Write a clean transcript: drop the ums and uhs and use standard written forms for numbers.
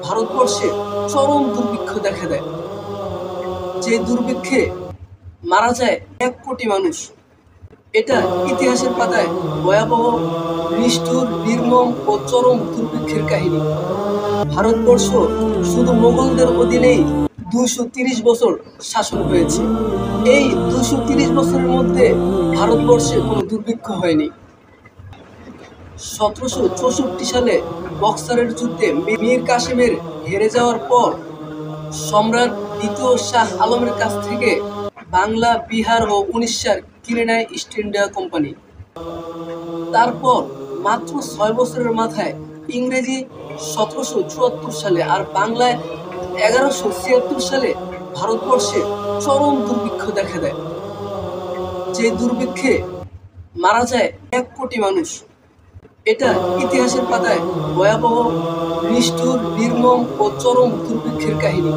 ভারতবর্ষে চরম দুর্ভিক্ষ দেখা দেয়। যে দুর্ভিক্ষে মারা যায় 1 কোটি মানুষ। এটা ইতিহাসের পাতায় ভয়াবহ, নিষ্ঠুর, নির্মম ও চরম দুর্ভিক্ষের কাহিনী। ভারতবর্ষ শুধু মোগলদের অধীনেই 230 বছর শাসন হয়েছে। এই 230 বছরের মধ্যে ভারতবর্ষে কোনো দুর্ভিক্ষ হয়নি। 1764 সালে বক্সারের যুদ্ধে মীর কাসেমের হেরে যাওয়ার পর সম্রাট দ্বিতীয় শাহ আলমের কাছ থেকে বাংলা, বিহার ও উড়িষ্যার কিনে নেয় ইস্ট ইন্ডিয়া কোম্পানি। তারপর মাত্র 6 বছরের মাথায় ইংরেজি 1774 সালে আর বাংলায় 1176 সালে ভারতবর্ষে চরম দুর্ভিক্ষ দেখা দেয়। যে দুর্ভিক্ষে মারা যায় 1 কোটি মানুষ। এটা ইতিহাসের পাতায় ভয়াবহ, নিষ্ঠুর, নির্মম ও চরম দুর্ভিক্ষের কাহিনী।